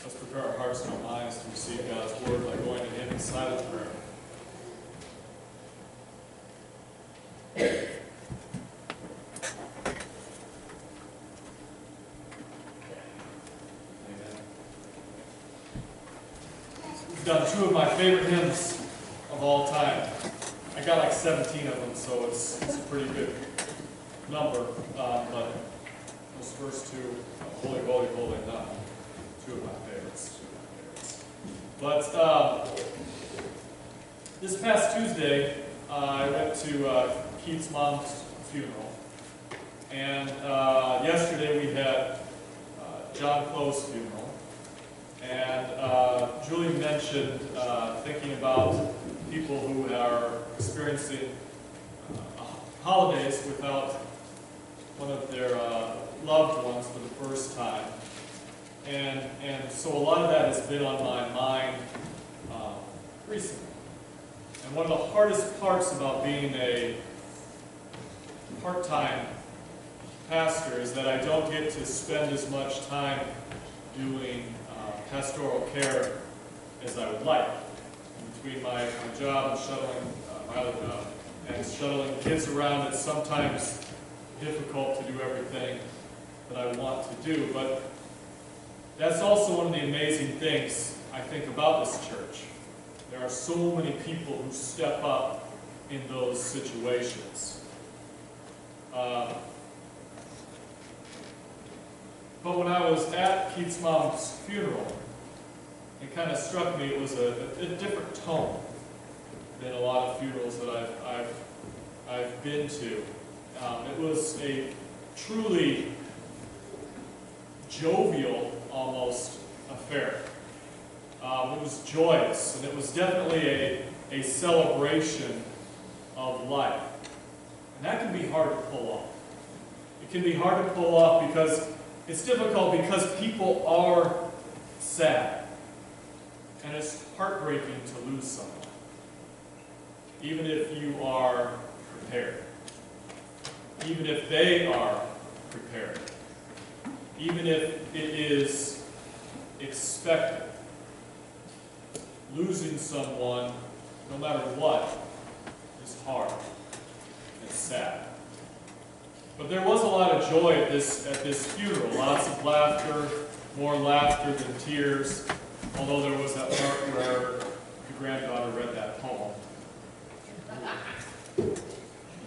Let's prepare our hearts and our minds to receive God's word by going to Him in silent prayer. Amen. We've done two of my favorite hymns of all time. I got like 17 of them, so it's a pretty good number. But those first two, Holy, Holy, Holy, not two of my favorites. But this past Tuesday, I went to Keith's mom's funeral. And yesterday we had John Close's funeral. And Julie mentioned thinking about people who are experiencing holidays without one of their loved ones for the first time. And so a lot of that has been on my mind recently. And one of the hardest parts about being a part-time pastor is that I don't get to spend as much time doing pastoral care as I would like. Between my job and shuttling, my other job, and shuttling kids around, it's sometimes difficult to do everything that I want to do. But that's also one of the amazing things, I think, about this church. There are so many people who step up in those situations. But when I was at Keith's mom's funeral, it kind of struck me it was a different tone than a lot of funerals that I've been to. It was a truly jovial, almost, affair. It was joyous, and it was definitely a celebration of life. And that can be hard to pull off. It can be hard to pull off because it's difficult because people are sad. And it's heartbreaking to lose someone, even if you are prepared, even if they are prepared, even if it is expected. Losing someone, no matter what, is hard and sad. But there was a lot of joy at this funeral. Lots of laughter, more laughter than tears. Although there was that part where the granddaughter read that poem.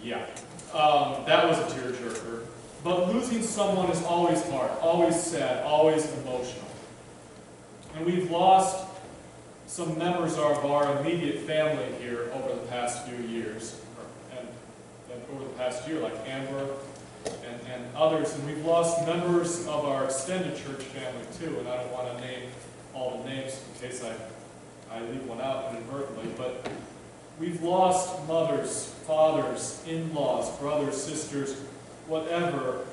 Yeah, that was a tearjerker. But losing someone is always hard, always sad, always emotional. And we've lost some members of our immediate family here over the past few years, and over the past year, like Amber and others. And we've lost members of our extended church family too, and I don't want to name all the names in case I leave one out inadvertently, but we've lost mothers, fathers, in-laws, brothers, sisters, whatever,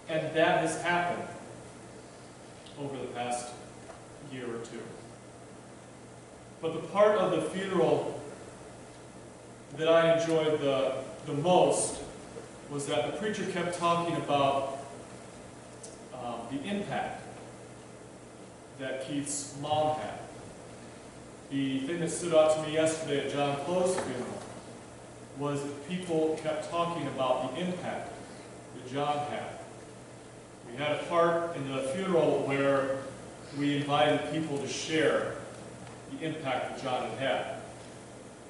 and that has happened over the past year or two. But the part of the funeral that I enjoyed the most was that the preacher kept talking about the impact that Keith's mom had. The thing that stood out to me yesterday at John Close's funeral was that people kept talking about the impact that John had. We had a part in the funeral where we invited people to share the impact that John had had.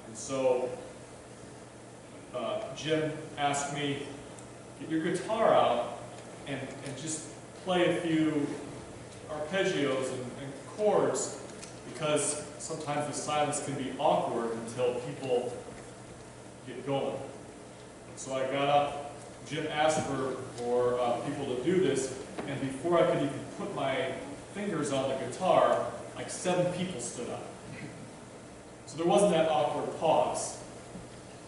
And so Jim asked me, get your guitar out and just play a few arpeggios and chords, because sometimes the silence can be awkward until people get going. So I got up, Jim asked for people to do this, and before I could even put my fingers on the guitar, like 7 people stood up. So there wasn't that awkward pause.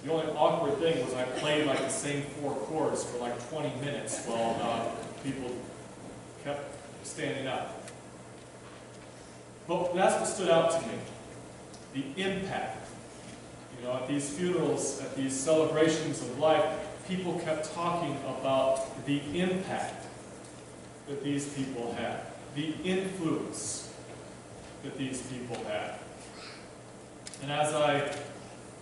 The only awkward thing was I played like the same 4 chords for like 20 minutes while people kept standing up. But that's what stood out to me, the impact. You know, at these funerals, at these celebrations of life, people kept talking about the impact that these people had. the influence that these people had. And as I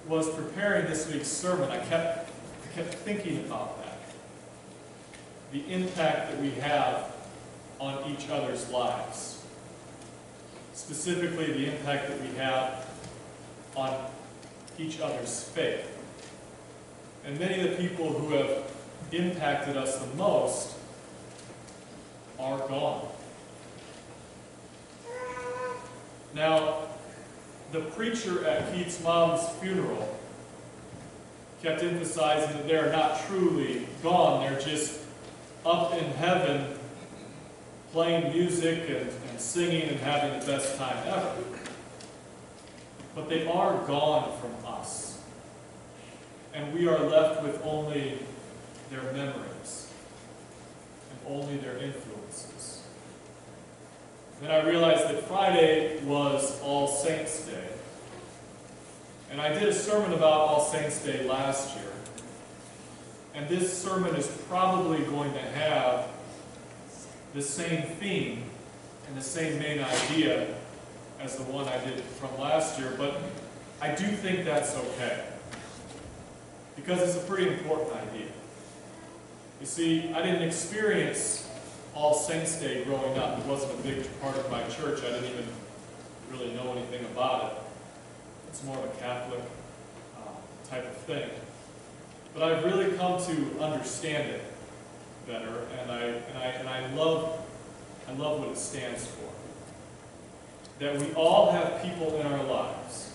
was preparing this week's sermon, I kept thinking about that. The impact that we have on each other's lives. Specifically, the impact that we have on each other's faith. And many of the people who have impacted us the most are gone. Now, the preacher at Keith's mom's funeral kept emphasizing that they're not truly gone, they're just up in heaven playing music and singing and having the best time ever. But they are gone from us. And we are left with only their memories and only their influences. Then I realized that Friday was All Saints' Day. And I did a sermon about All Saints' Day last year. And this sermon is probably going to have the same theme and the same main idea as the one I did from last year, but I do think that's okay. Because it's a pretty important idea. You see, I didn't experience All Saints' Day growing up. It wasn't a big part of my church. I didn't even really know anything about it. It's more of a Catholic type of thing. But I've really come to understand it better, and I love what it stands for. That we all have people in our lives.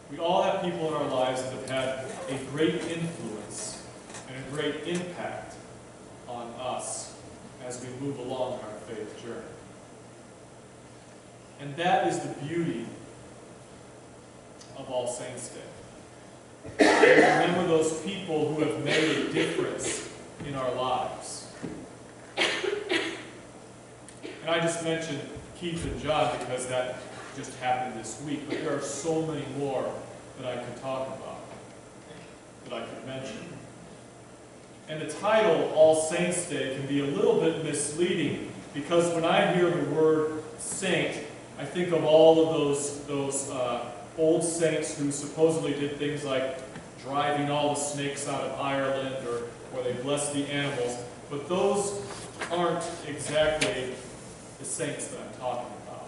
We all have people in our lives that have had a great influence and a great impact on us as we move along our faith journey. And that is the beauty of All Saints' Day. Remember those people who have made a difference in our lives. And I just mentioned Keith and John because that just happened this week, but there are so many more that I could talk about, that I could mention. And the title, All Saints' Day, can be a little bit misleading because when I hear the word saint, I think of all of those old saints who supposedly did things like driving all the snakes out of Ireland or they blessed the animals. But those aren't exactly the saints that I'm talking about.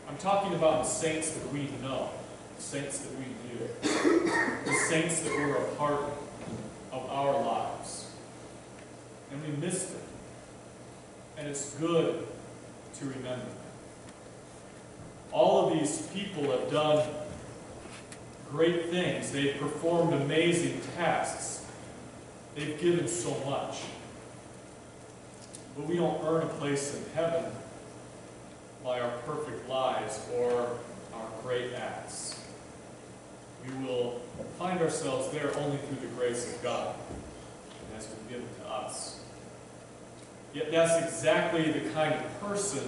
I'm talking about the saints that we know, the saints that we knew, the saints that were a part of our lives. And we miss them. And it's good to remember them. All of these people have done great things. They've performed amazing tasks. They've given so much. But we don't earn a place in heaven by our perfect lives or our great acts. We will find ourselves there only through the grace of God, and that's been given to us. Yet that's exactly the kind of person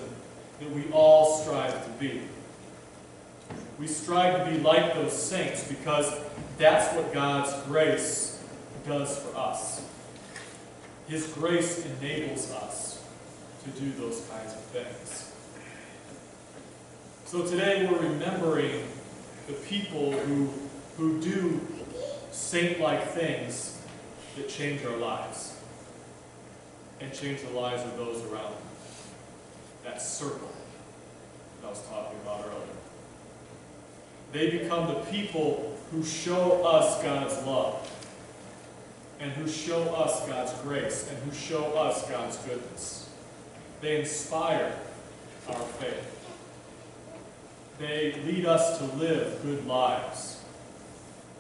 that we all strive to be. We strive to be like those saints because that's what God's grace does for us. His grace enables us to do those kinds of things. So today we're remembering the people who do saint-like things that change our lives and change the lives of those around them. That circle that I was talking about earlier. They become the people who show us God's love and who show us God's grace and who show us God's goodness. They inspire our faith. They lead us to live good lives.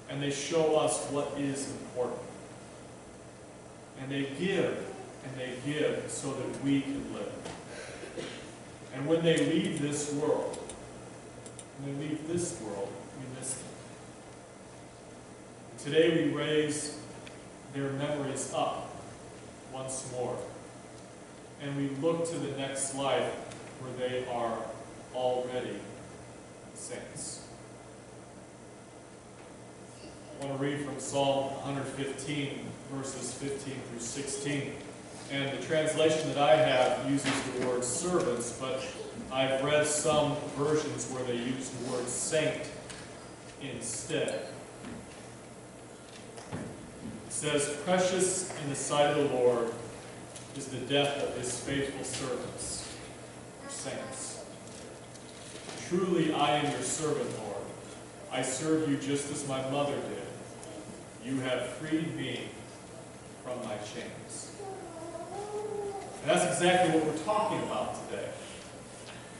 And they show us what is important. And they give so that we can live. And when they leave this world, we miss them. Today we raise their memories up once more. And we look to the next life where they are already saints. I want to read from Psalm 115, verses 15 through 16. And the translation that I have uses the word servants, but I've read some versions where they use the word saint instead. It says, "Precious in the sight of the Lord is the death of his faithful servants," or saints. "Truly I am your servant, Lord. I serve you just as my mother did. You have freed me from my chains." And that's exactly what we're talking about today.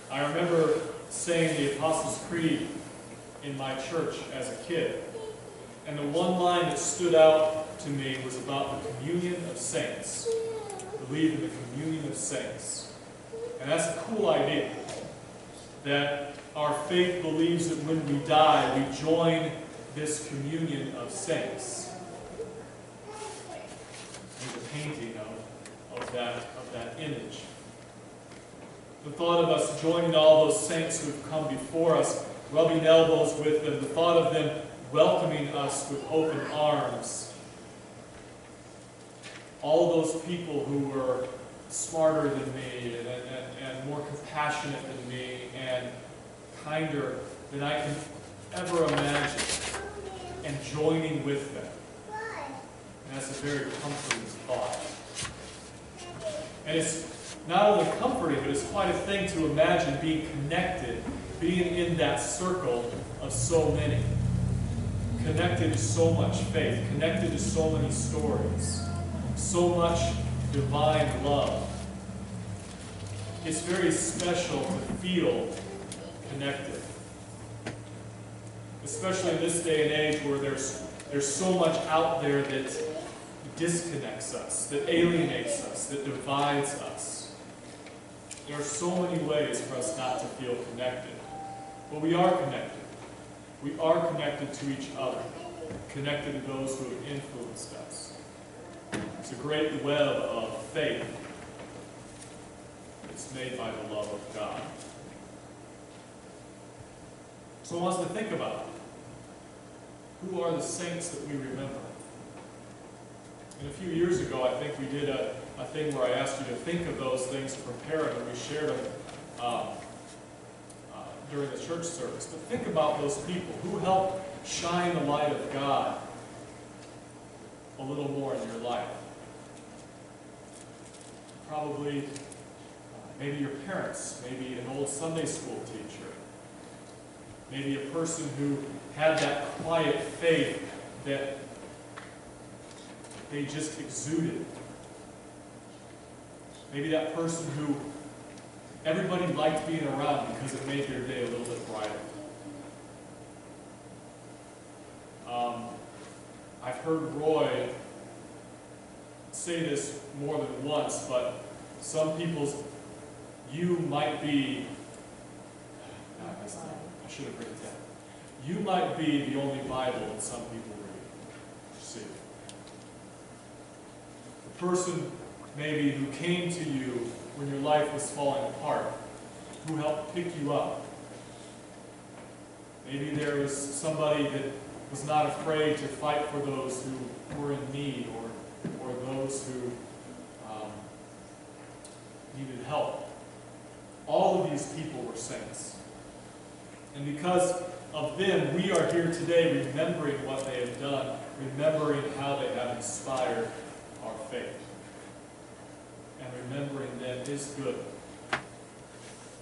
I remember saying the Apostles' Creed in my church as a kid. And the one line that stood out to me was about the communion of saints. Believe in the communion of saints. And that's a cool idea. That our faith believes that when we die, we join this communion of saints. There's a painting of that image. The thought of us joining all those saints who have come before us, rubbing elbows with them, the thought of them welcoming us with open arms. All those people who were smarter than me and more compassionate than me and kinder than I can ever imagine, and joining with them. And that's a very comforting thought. And it's not only comforting, but it's quite a thing to imagine being connected, being in that circle of so many. Connected to so much faith, connected to so many stories, so much divine love. It's very special to feel connected. Especially in this day and age where there's so much out there that disconnects us, that alienates us, that divides us. There are so many ways for us not to feel connected. But we are connected. We are connected to each other, connected to those who have influenced us. It's a great web of faith that's made by the love of God. So I want us to think about it. Who are the saints that we remember? And a few years ago, I think we did a thing where I asked you to think of those things to prepare them, and we shared them during the church service. But think about those people who helped shine the light of God a little more in your life. Probably maybe your parents, maybe an old Sunday school teacher, maybe a person who had that quiet faith that they just exuded. Maybe that person who everybody liked being around because it made their day a little bit brighter. I've heard Roy say this more than once, but some people's you might be, I should have written it down. You might be the only Bible that some people read. See. The person maybe who came to you when your life was falling apart, who helped pick you up. Maybe there was somebody that was not afraid to fight for those who were in need or those who needed help. All of these people were saints. And because of them, we are here today remembering what they have done, remembering how they have inspired our faith. And remembering them is good.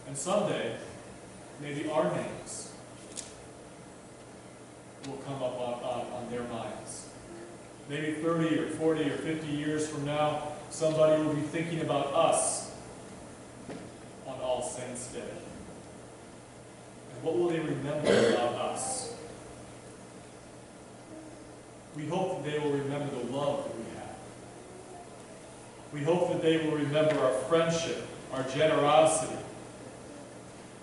And someday, maybe our names will come up on their minds. Maybe 30 or 40 or 50 years from now, somebody will be thinking about us on All Saints' Day. And what will they remember about us? We hope that they will remember the love that we have. We hope that they will remember our friendship, our generosity.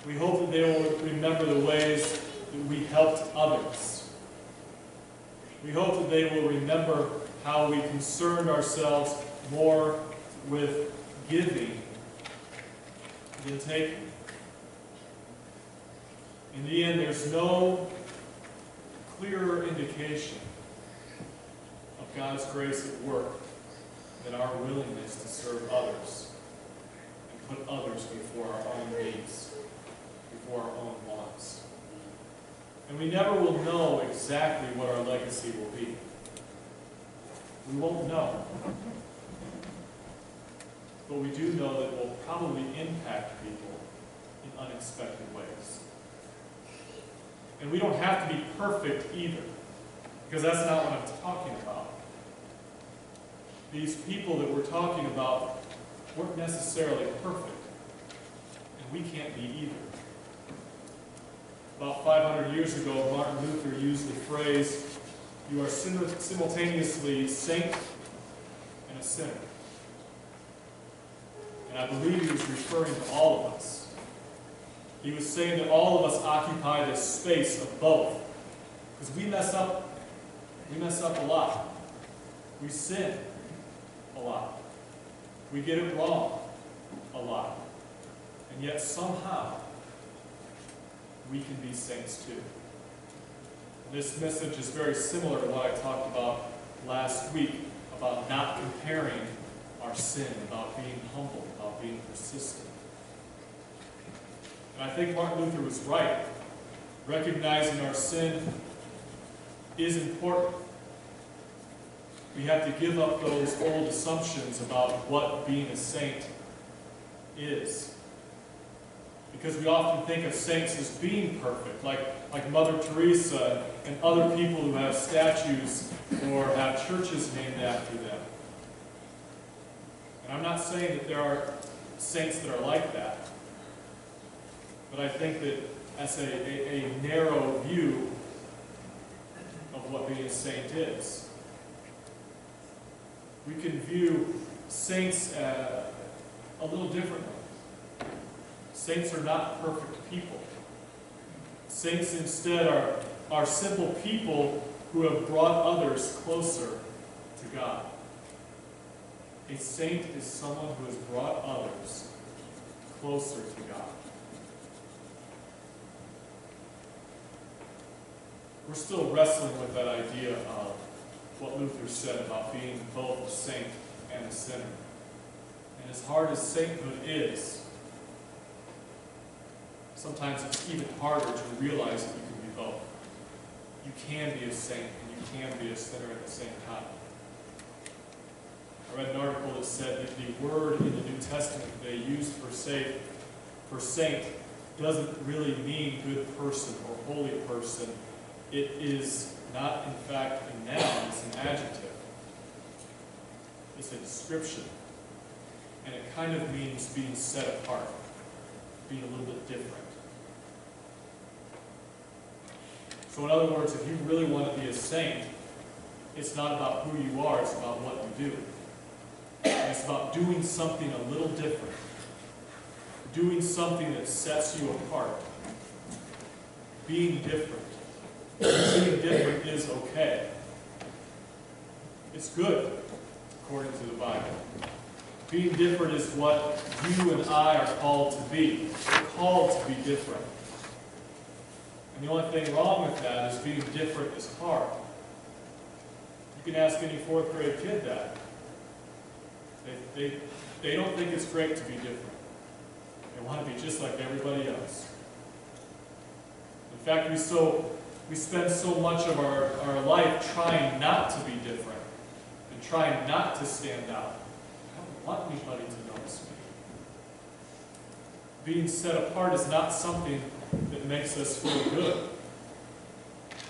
We hope that they will remember the ways that we helped others. We hope that they will remember how we concerned ourselves more with giving than taking. In the end, there's no clearer indication of God's grace at work than our willingness to serve others and put others before our own needs, before our own wants. And we never will know exactly what our legacy will be. We won't know. But we do know that it will probably impact people in unexpected ways. And we don't have to be perfect either, because that's not what I'm talking about. These people that we're talking about weren't necessarily perfect, and we can't be either. About 500 years ago, Martin Luther used the phrase, "You are simultaneously saint and a sinner." And I believe he was referring to all of us. He was saying that all of us occupy this space of both. Because we mess up. We mess up a lot. We sin a lot. We get it wrong a lot. And yet somehow we can be saints too. This message is very similar to what I talked about last week, about not comparing our sin, about being humble, about being persistent. And I think Martin Luther was right. Recognizing our sin is important. We have to give up those old assumptions about what being a saint is. Because we often think of saints as being perfect, like Mother Teresa and other people who have statues or have churches named after them. And I'm not saying that there are saints that are like that. But I think that that's a narrow view of what being a saint is. We can view saints a little differently. Saints are not perfect people. Saints instead are simple people who have brought others closer to God. A saint is someone who has brought others closer to God. We're still wrestling with that idea of what Luther said about being both a saint and a sinner. And as hard as sainthood is, sometimes it's even harder to realize that you can be both. You can be a saint and you can be a sinner at the same time. I read an article that said that the word in the New Testament that they used for saint doesn't really mean good person or holy person. It is not, in fact, a noun, it's an adjective. It's a description. And it kind of means being set apart, being a little bit different. So in other words, if you really want to be a saint, it's not about who you are, it's about what you do. And it's about doing something a little different. Doing something that sets you apart. Being different. Being different is okay. It's good, according to the Bible. Being different is what you and I are called to be. We're called to be different. And the only thing wrong with that is being different is hard. You can ask any fourth grade kid that. They don't think it's great to be different. They want to be just like everybody else. In fact, we spend so much of our life trying not to be different and trying not to stand out. I don't want anybody to notice me. Being set apart is not something that makes us feel good.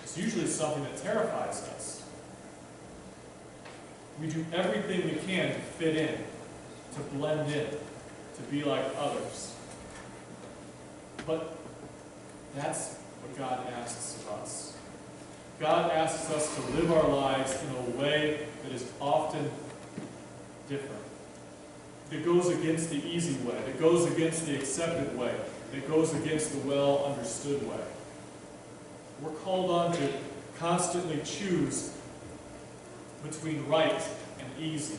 It's usually something that terrifies us. We do everything we can to fit in, to blend in, to be like others. But that's what God asks of us. God asks us to live our lives in a way that is often different. That goes against the easy way, that goes against the accepted way, that goes against the well-understood way. We're called on to constantly choose between right and easy,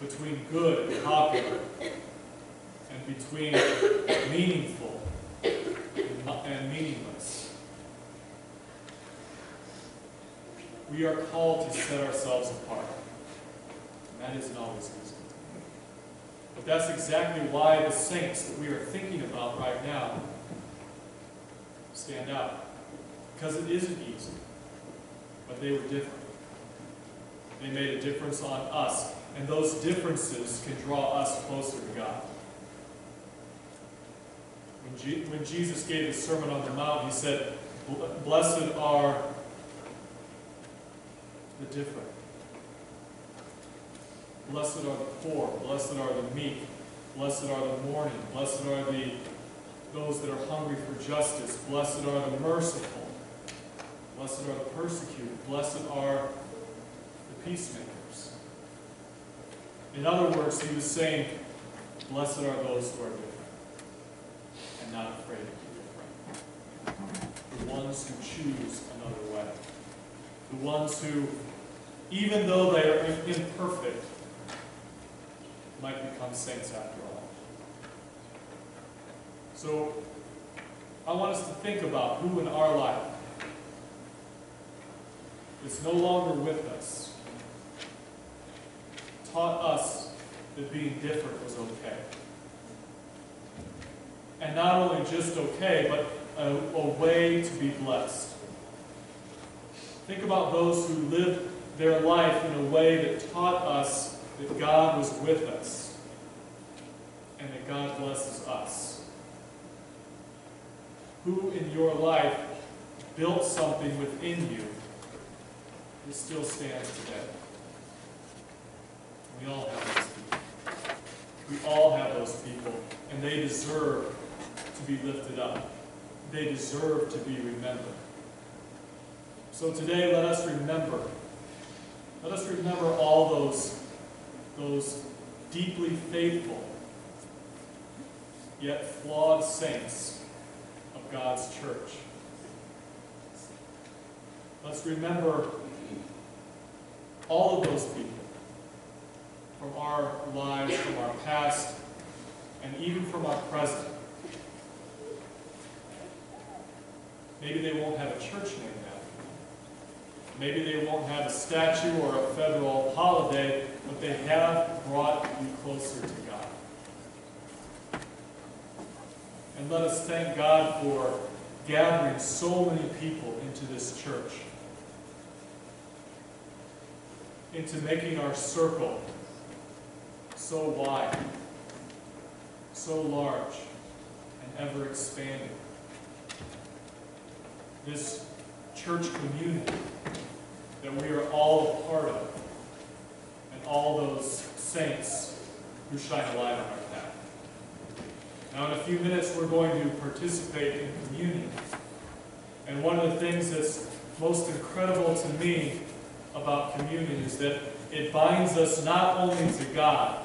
between good and popular, and between meaningful and meaningless. We are called to set ourselves apart. And that isn't always easy. But that's exactly why the saints that we are thinking about right now stand out. Because it isn't easy. But they were different. They made a difference on us. And those differences can draw us closer to God. When Jesus gave his Sermon on the Mount, he said, "Blessed are the different. Blessed are the poor. Blessed are the meek. Blessed are the mourning. Blessed are those that are hungry for justice. Blessed are the merciful. Blessed are the persecuted. Blessed are the peacemakers." In other words, he was saying, blessed are those who are different and not afraid to be different. The ones who choose another way. The ones who, even though they are imperfect, might become saints after all. So, I want us to think about who in our life is no longer with us, taught us that being different was okay. And not only just okay, but a way to be blessed. Think about those who lived their life in a way that taught us that God was with us and that God blesses us. Who in your life built something within you that still stands today? We all have those people. We all have those people, and they deserve to be lifted up. They deserve to be remembered. So today, let us remember. Let us remember all those deeply faithful, yet flawed saints of God's church. Let's remember all of those people from our lives, from our past, and even from our present. Maybe they won't have a church named after them. Maybe they won't have a statue or a federal holiday, but they have brought you closer to God. And let us thank God for gathering so many people into this church, into making our circle so wide, so large, and ever expanding. This church community that we are all a part of, and all those saints who shine a light on our path. Now in a few minutes we're going to participate in communion. And one of the things that's most incredible to me about communion is that it binds us not only to God,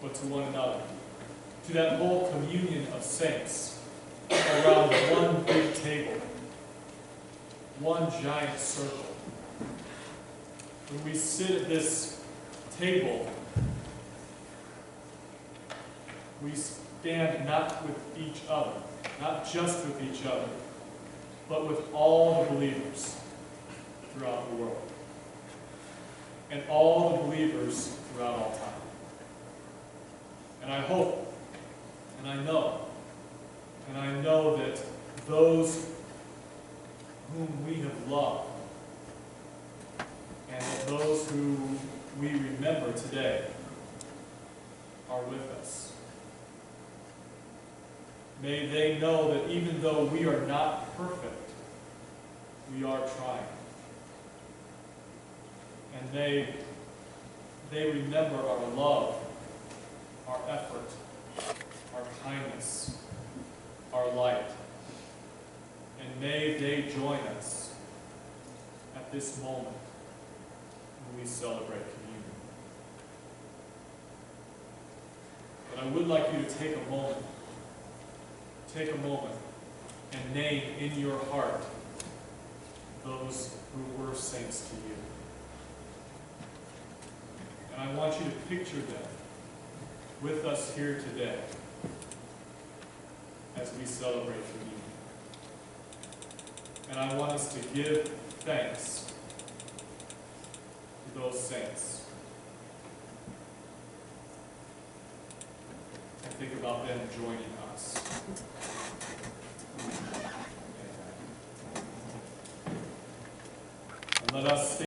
but to one another. To that whole communion of saints around one big table, one giant circle. When we sit at this table, we stand not with each other, not just with each other, but with all the believers throughout the world. And all the believers throughout all time. And I hope, and I know that those whom we have loved, and those who we remember today are with us. May they know that even though we are not perfect, we are trying. And they remember our love, our effort, our kindness, our light. And may they join us at this moment when we celebrate communion. But I would like you to take a moment and name in your heart those who were saints to you. And I want you to picture them with us here today as we celebrate communion. And I want us to give thanks to those saints think about them joining us. And let us